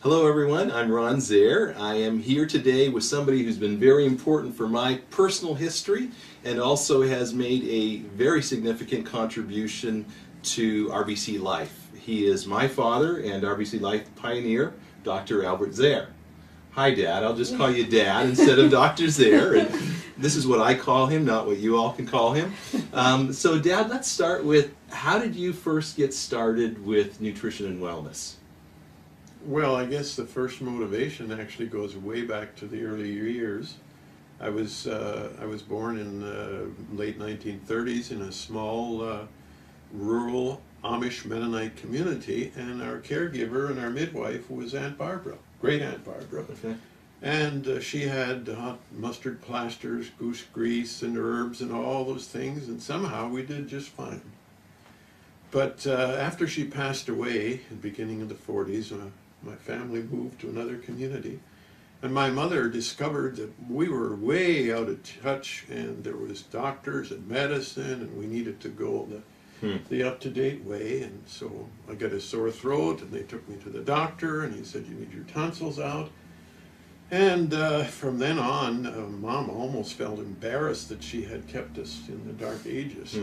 Hello everyone, I'm Ron Zehr. I am here today with somebody who's been very important for my personal history and also has made a very significant contribution to RBC Life. He is my father and RBC Life pioneer, Dr. Albert Zehr. Hi Dad, I'll just call you Dad instead of Dr. Zehr. And this is what I call him, not what you all can call him. So Dad, let's start with, how did you first get started with nutrition and wellness? Well, I guess the first motivation actually goes way back to the early years. I was born in the late 1930s in a small rural Amish Mennonite community, and our caregiver and our midwife was Aunt Barbara, great Aunt Barbara. Okay. And she had hot mustard plasters, goose grease, and herbs and all those things, and somehow we did just fine. But after she passed away, at the beginning of the 40s, my family moved to another community, and my mother discovered that we were way out of touch, and there was doctors and medicine, and we needed to go the up-to-date way. And so I got a sore throat, and they took me to the doctor, and he said, "You need your tonsils out." And from then on, Mom almost felt embarrassed that she had kept us in the dark ages.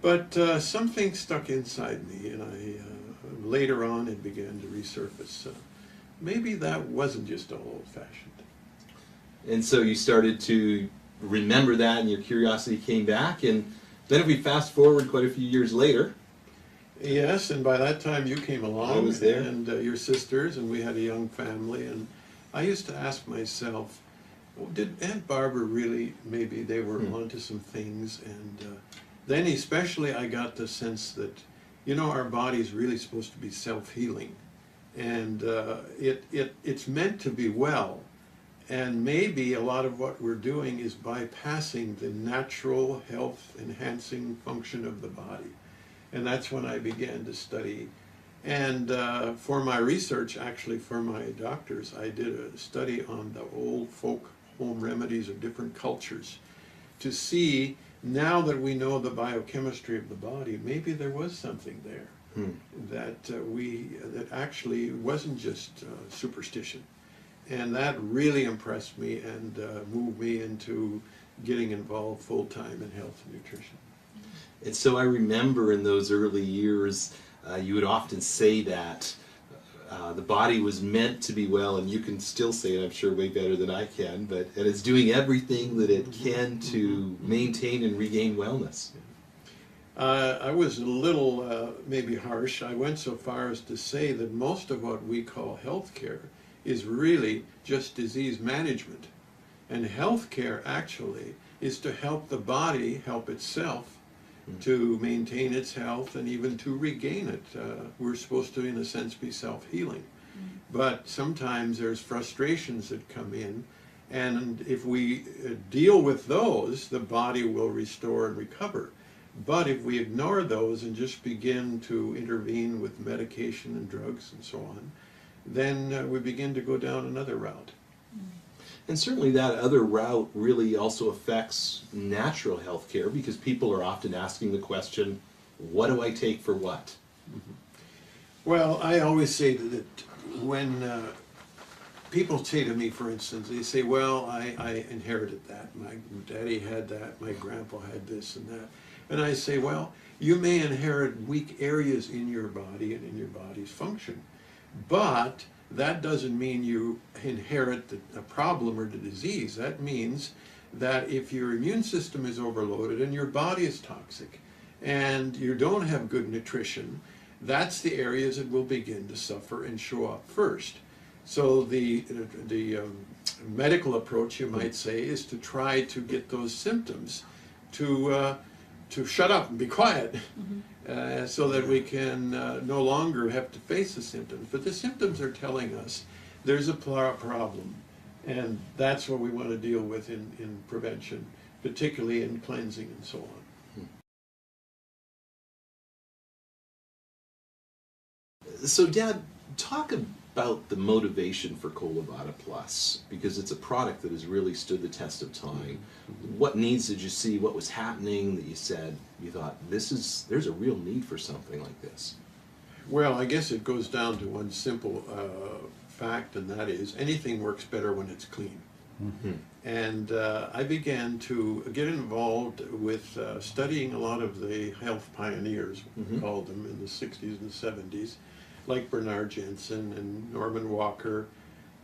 But something stuck inside me, and later on it began to resurface. Maybe that wasn't just all old-fashioned. And so you started to remember that, and your curiosity came back, and then if we fast forward quite a few years later. Yes, and by that time you came along. I was there. And your sisters, and we had a young family, and I used to ask myself, well, did Aunt Barbara really, maybe they were onto some things, and then especially I got the sense that, you know, our body's really supposed to be self-healing, and it's meant to be well, and maybe a lot of what we're doing is bypassing the natural health-enhancing function of the body. And that's when I began to study. And for my research, actually for my doctors, I did a study on the old folk home remedies of different cultures to see, now that we know the biochemistry of the body, maybe there was something there that actually wasn't just superstition. And that really impressed me and moved me into getting involved full-time in health and nutrition. And so I remember in those early years, you would often say that the body was meant to be well, and you can still say it, I'm sure, way better than I can, and it's doing everything that it can to maintain and regain wellness. I was a little maybe harsh. I went so far as to say that most of what we call healthcare is really just disease management. And healthcare actually is to help the body help itself, to maintain its health and even to regain it. We're supposed to, in a sense, be self-healing. But sometimes there's frustrations that come in, and if we deal with those, the body will restore and recover. But if we ignore those and just begin to intervene with medication and drugs and so on, then we begin to go down another route. And certainly that other route really also affects natural health care, because people are often asking the question, what do I take for what? Well, I always say that when people say to me, for instance, they say, well, I inherited that. My daddy had that, my grandpa had this and that. And I say, well, you may inherit weak areas in your body and in your body's function, but that doesn't mean you inherit a problem or the disease. That means that if your immune system is overloaded and your body is toxic and you don't have good nutrition, that's the areas that will begin to suffer and show up first. So the medical approach, you might say, is to try to get those symptoms to shut up and be quiet, so that we can no longer have to face the symptoms. But the symptoms are telling us there's a problem, and that's what we want to deal with in prevention, particularly in cleansing and so on. So Dad, talk about the motivation for Colovada Plus, because it's a product that has really stood the test of time. What needs did you see? What was happening that you said, you thought, there's a real need for something like this? Well, I guess it goes down to one simple fact, and that is anything works better when it's clean. Mm-hmm. And I began to get involved with studying a lot of the health pioneers, we called them, in the 60s and 70s, like Bernard Jensen and Norman Walker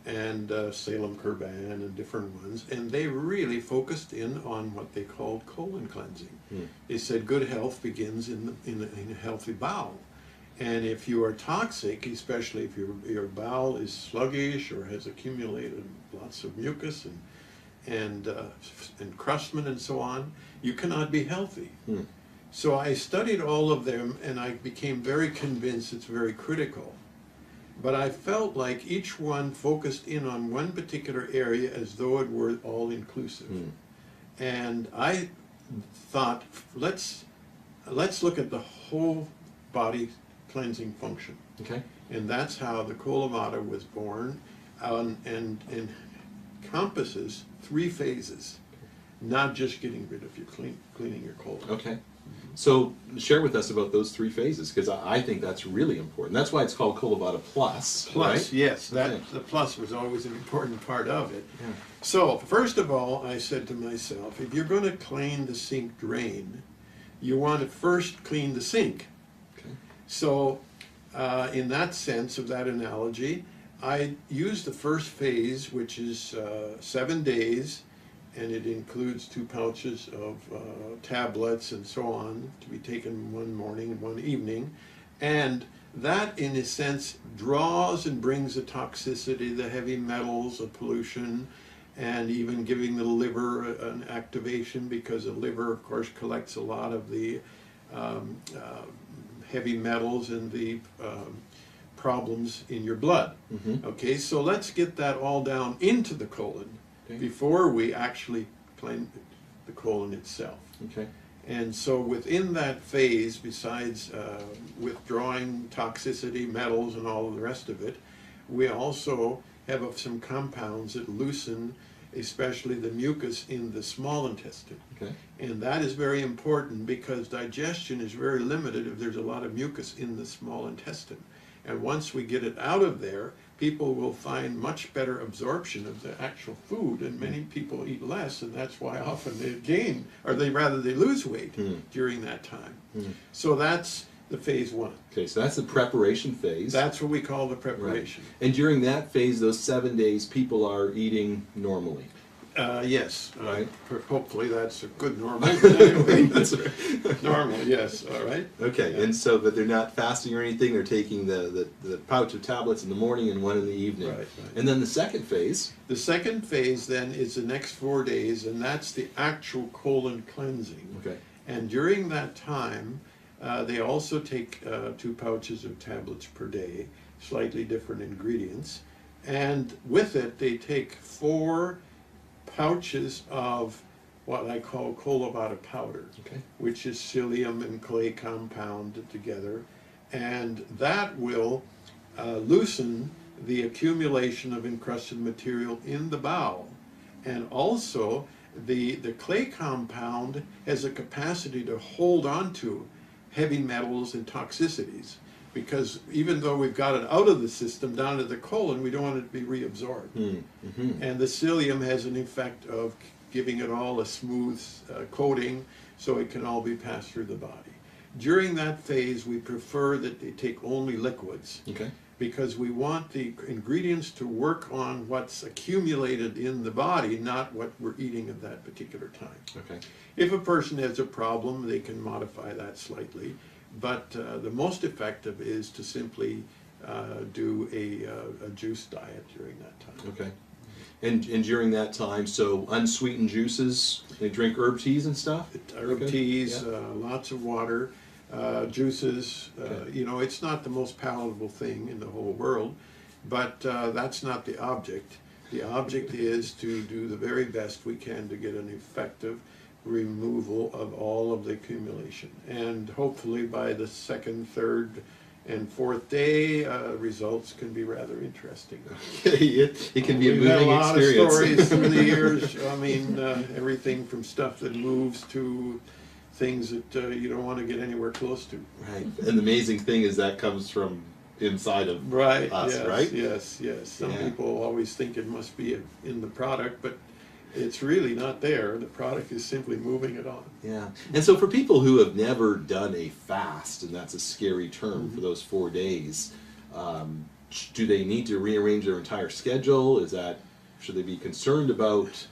and Salem Kurban and different ones. And they really focused in on what they called colon cleansing. They said good health begins in a healthy bowel. And if you are toxic, especially if your bowel is sluggish or has accumulated lots of mucus and crustman and so on, you cannot be healthy. So I studied all of them, and I became very convinced it's very critical. But I felt like each one focused in on one particular area as though it were all inclusive. And I thought, let's look at the whole body cleansing function. Okay. And that's how the Colovada was born, and encompasses 3 phases, not just getting rid of your cleaning your colon. Okay. So share with us about those 3 phases, because I think that's really important. That's why it's called Colovada Plus. Plus, right? yes, that Okay. the plus was always an important part of it. Yeah. So first of all, I said to myself, if you're going to clean the sink drain, you want to first clean the sink. Okay. So in that sense of that analogy, I used the first phase, which is 7 days, and it includes 2 pouches of tablets and so on to be taken one morning and one evening. And that, in a sense, draws and brings the toxicity, the heavy metals, the pollution, and even giving the liver an activation, because the liver, of course, collects a lot of the heavy metals and the problems in your blood. Okay, so let's get that all down into the colon before we actually clean the colon itself. Okay. And so within that phase, besides withdrawing toxicity, metals, and all of the rest of it, we also have some compounds that loosen especially the mucus in the small intestine. Okay. And that is very important because digestion is very limited if there's a lot of mucus in the small intestine. And once we get it out of there, people will find much better absorption of the actual food, and many people eat less, and that's why often they gain, or they lose weight during that time. So that's the phase 1. Okay, so that's the preparation phase. That's what we call the preparation. Right. And during that phase, those 7 days, people are eating normally. Yes. Right. Hopefully that's a good normal. Anyway, That's right. normal, yes. All right. Okay, Yeah. and so, but they're not fasting or anything. They're taking the pouch of tablets in the morning and one in the evening. Right. And then the second phase. The second phase then is the next 4 days, and that's the actual colon cleansing. Okay. And during that time, they also take 2 pouches of tablets per day, slightly different ingredients. And with it, they take 4 pouches of what I call Colovada powder, Okay. which is psyllium and clay compounded together. And that will loosen the accumulation of encrusted material in the bowel. And also, the clay compound has a capacity to hold on to heavy metals and toxicities, because even though we've got it out of the system down to the colon, we don't want it to be reabsorbed. And the psyllium has an effect of giving it all a smooth coating so it can all be passed through the body. During that phase, we prefer that they take only liquids, Okay. because we want the ingredients to work on what's accumulated in the body, not what we're eating at that particular time. Okay. If a person has a problem, they can modify that slightly, but the most effective is to simply do a juice diet during that time. Okay. And during that time, so unsweetened juices, they drink herb teas and stuff? Herb Okay. teas, Yeah. lots of water, juices. Okay. You know, it's not the most palatable thing in the whole world, but that's not the object. The object is to do the very best we can to get an effective removal of all of the accumulation. And hopefully by the 2nd, 3rd, and 4th day, results can be rather interesting. it can be a We've had moving a lot experience. of stories through the years. I mean, everything from stuff that moves to things that you don't want to get anywhere close to. Right. And the amazing thing is that comes from inside of Right, us, yes, right? yes. Some Yeah. people always think it must be in the product, but it's really not there. The product is simply moving it on. Yeah. And so for people who have never done a fast, and that's a scary term for those 4 days, do they need to rearrange their entire schedule? Should they be concerned about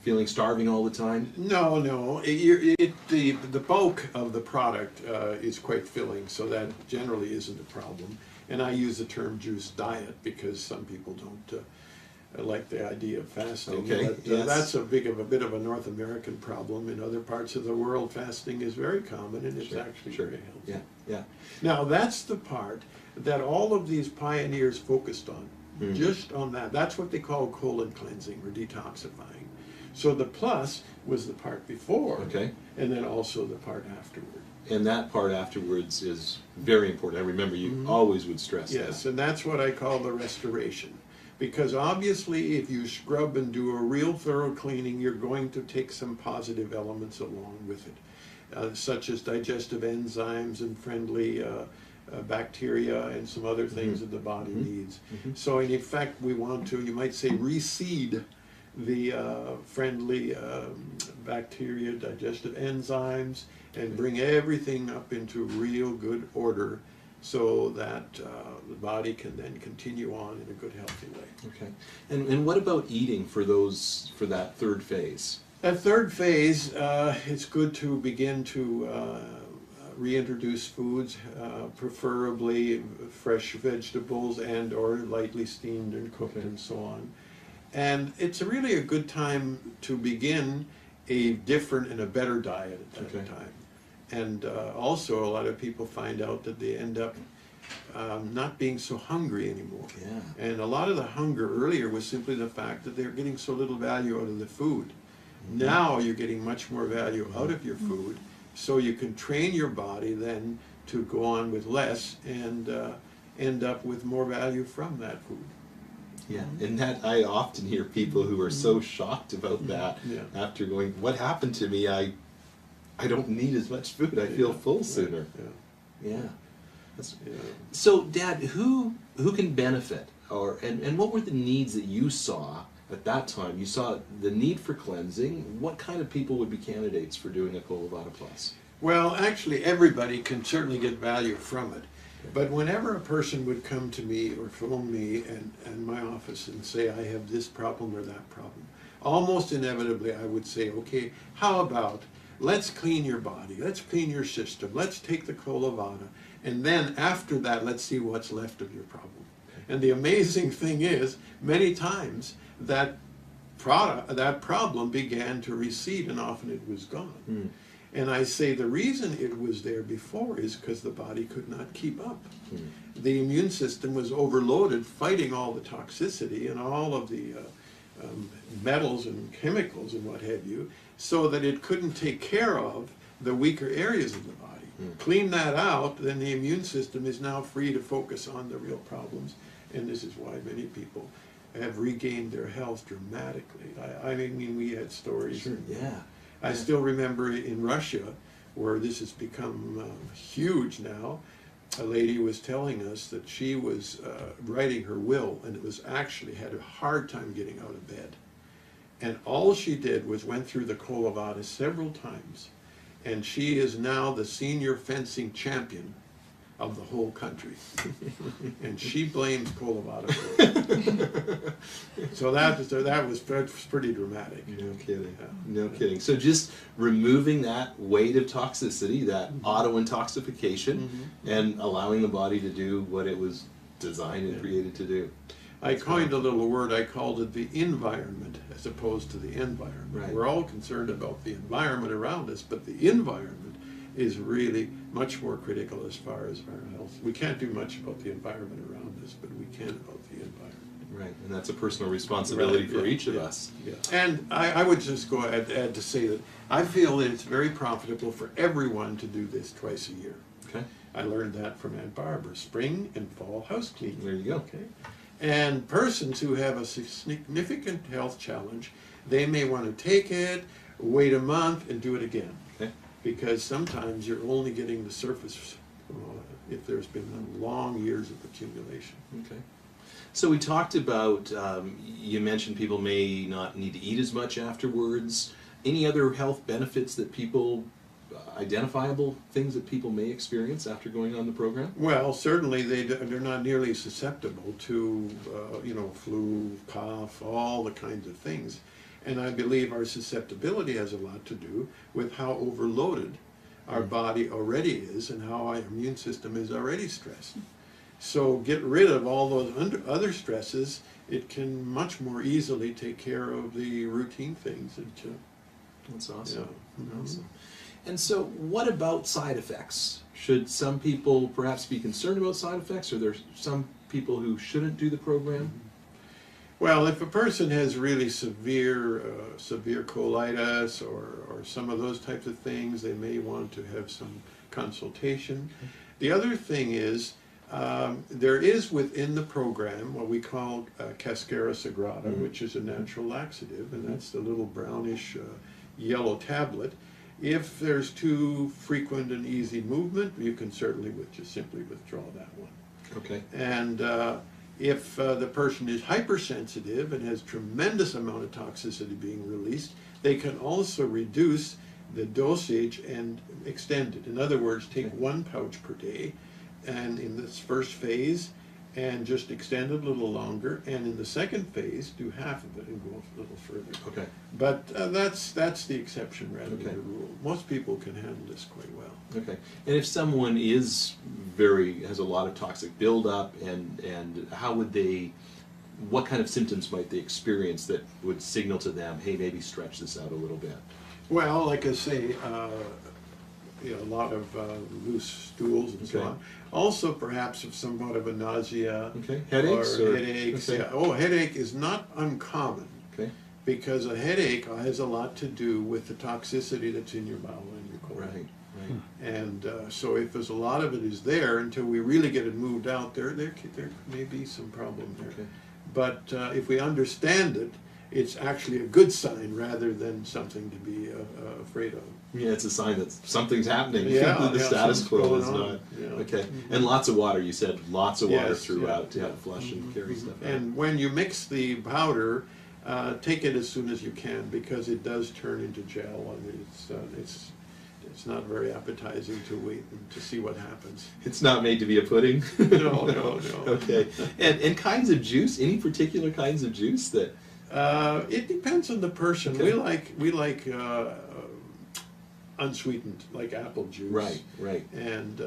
feeling starving all the time? No. The bulk of the product is quite filling, so that generally isn't a problem. And I use the term juice diet because some people don't like the idea of fasting. Okay, But yes. that's a bit of a North American problem. In other parts of the world, fasting is very common, and it's actually very healthy. Yeah. Now, that's the part that all of these pioneers focused on, just on that. That's what they call colon cleansing or detoxifying. So the plus was the part before, Okay. and then also the part afterward. And that part afterwards is very important. I remember you always would stress Yes, that. and that's what I call the restoration. Because obviously, if you scrub and do a real thorough cleaning, you're going to take some positive elements along with it, such as digestive enzymes and friendly bacteria and some other things that the body needs. So in effect, we want to, you might say, reseed the friendly bacteria, digestive enzymes, and bring everything up into real good order so that the body can then continue on in a good, healthy way. Okay. And what about eating for that third phase? That third phase, it's good to begin to reintroduce foods, preferably fresh vegetables and or lightly steamed and cooked and so on. And it's really a good time to begin a different and a better diet at that time. And also a lot of people find out that they end up not being so hungry anymore. Yeah. And a lot of the hunger earlier was simply the fact that they're getting so little value out of the food. Now you're getting much more value out of your food, so you can train your body then to go on with less and end up with more value from that food. Yeah, and that I often hear people who are so shocked about that after going, what happened to me? I don't need as much food. I feel full sooner. Yeah. So, Dad, who can benefit, and what were the needs that you saw at that time? You saw the need for cleansing. What kind of people would be candidates for doing a Colovada Plus? Well, actually, everybody can certainly get value from it. But whenever a person would come to me or phone me and my office and say, I have this problem or that problem, almost inevitably I would say, okay, how about let's clean your body, let's clean your system, let's take the Colovada, and then after that, let's see what's left of your problem. And the amazing thing is, many times that problem began to recede and often it was gone. And I say the reason it was there before is because the body could not keep up. The immune system was overloaded fighting all the toxicity and all of the metals and chemicals and what have you, so that it couldn't take care of the weaker areas of the body. Clean that out, then the immune system is now free to focus on the real problems, and this is why many people have regained their health dramatically. I mean, we had stories. Sure, yeah. I still remember in Russia, where this has become huge now, a lady was telling us that she was writing her will, and it was actually had a hard time getting out of bed. And all she did was went through the Colovada several times, and she is now the senior fencing champion of the whole country. And she blames Colovada for it. So that was pretty dramatic. No kidding. No kidding. So just removing that weight of toxicity, that auto-intoxication, and allowing the body to do what it was designed and created to do. I coined a little word, I called it the environment as opposed to the environment. Right. We're all concerned about the environment around us, but the environment is really much more critical as far as our health. We can't do much about the environment around us, but we can about the environment. Right, and that's a personal responsibility for each of us. Yeah. And I would just go ahead to say that I feel that it's very profitable for everyone to do this twice a year. Okay. I learned that from Aunt Barbara, spring and fall house cleaning. There you go. Okay. And persons who have a significant health challenge, they may want to take it, wait a month, and do it again. Okay. Because sometimes you're only getting the surface if there's been long years of accumulation. Okay. So we talked about, you mentioned people may not need to eat as much afterwards. Any other health benefits that people, identifiable things that people may experience after going on the program? Well, certainly they're not nearly susceptible to, flu, cough, all the kinds of things. And I believe our susceptibility has a lot to do with how overloaded our body already is and how our immune system is already stressed. So get rid of all those other stresses, it can much more easily take care of the routine things. That's awesome. Yeah. Awesome. And so what about side effects? Should some people perhaps be concerned about side effects? Are there some people who shouldn't do the program? Well, if a person has really severe colitis or some of those types of things, they may want to have some consultation. The other thing is, there is within the program what we call Cascara Sagrada, which is a natural laxative, and that's the little brownish yellow tablet. If there's too frequent and easy movement, you can certainly just simply withdraw that one. Okay. And if the person is hypersensitive and has tremendous amount of toxicity being released, they can also reduce the dosage and extend it. In other words, take 1 pouch per day, and in this first phase, and just extend it a little longer, and in the second phase, do half of it and go a little further. Okay. But that's the exception rather Okay. than the rule. Most people can handle this quite well. Okay. And if someone has a lot of toxic buildup, and how would they, what kind of symptoms might they experience that would signal to them, hey, maybe stretch this out a little bit? Well, like I say, a lot of loose stools and so Okay. on. Also, perhaps somewhat of a nausea. Okay. Headaches? Or headaches. Okay. Yeah. Oh, headache is not uncommon, Okay. because a headache has a lot to do with the toxicity that's in your bowel and your colon. Right. Right. And so if there's a lot of it is there, until we really get it moved out, there may be some problem there. Okay. But if we understand it, it's actually a good sign rather than something to be afraid of. Yeah, it's a sign that something's happening. Yeah, The yeah, status quo something's is going on. not. Yeah. Okay. And lots of water, you said. Lots of water Yes, throughout to yeah. help flush and carry stuff out. And when you mix the powder, take it as soon as you can, because it does turn into gel, and it's not very appetizing to wait to see what happens. It's not made to be a pudding? No, no. Okay. And kinds of juice? Any particular kinds of juice that... It depends on the person. Okay. We like unsweetened, like apple juice. Right, right. And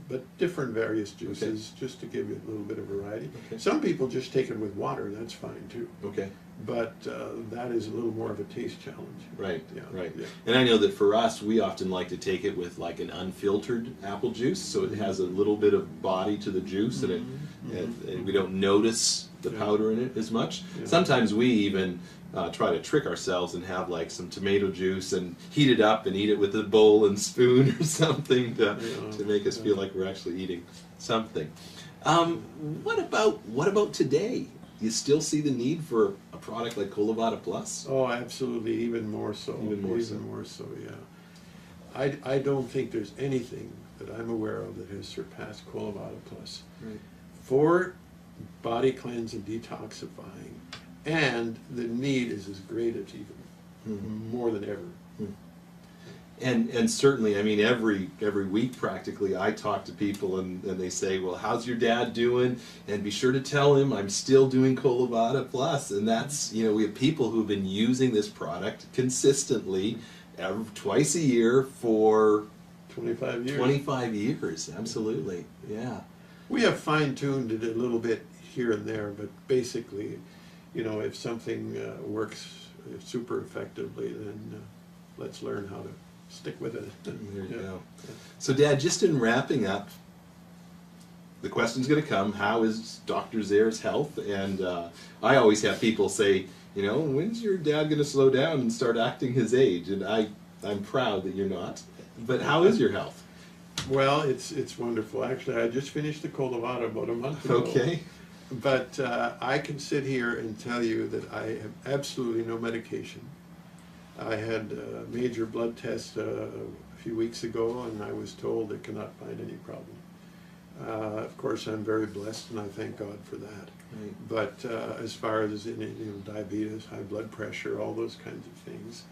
but different various juices, just to give you a little bit of variety. Okay. Some people just take it with water. That's fine too. Okay. But that is a little more of a taste challenge. Right, Yeah, right. yeah. And I know that for us, we often like to take it with like an unfiltered apple juice, so it has a little bit of body to the juice, and we don't notice the powder in it as much. Yeah. Sometimes we even try to trick ourselves and have like some tomato juice and heat it up and eat it with a bowl and spoon or something to make us feel like we're actually eating something. What about today? You still see the need for a product like Colovada Plus? Oh, absolutely, even more so. Even more so, yeah. I don't think there's anything that I'm aware of that has surpassed Colovada Plus. Right. For body cleanse and detoxifying, and the need is as great as even more than ever. And certainly, I mean, every week practically, I talk to people and they say, well, how's your dad doing? And be sure to tell him I'm still doing Colovada Plus. And that's, we have people who've been using this product consistently twice a year for 25 years. 25 years, absolutely, yeah. We have fine-tuned it a little bit here and there, but basically, if something works super effectively, then let's learn how to stick with it. There you go. So, Dad, just in wrapping up, the question's going to come, how is Dr. Zehr's health? And I always have people say, when's your dad going to slow down and start acting his age? And I'm proud that you're not. But how is your health? Well, it's wonderful. Actually, I just finished the Colovada about a month ago. Okay. But I can sit here and tell you that I have absolutely no medication. I had major blood tests a few weeks ago, and I was told they cannot find any problem. Of course, I'm very blessed, and I thank God for that. Right. But as far as diabetes, high blood pressure, all those kinds of things,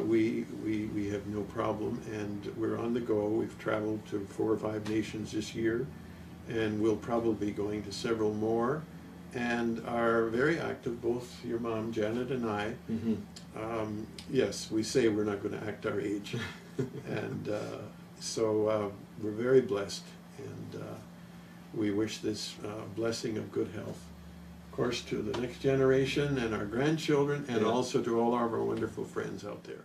we have no problem, and we're on the go. We've traveled to 4 or 5 nations this year, and we'll probably be going to several more, and are very active, both your mom, Janet, and I. Mm-hmm. Yes, we say we're not going to act our age, and so we're very blessed, and we wish this blessing of good health, of course, to the next generation and our grandchildren, and also to all of our wonderful friends out there.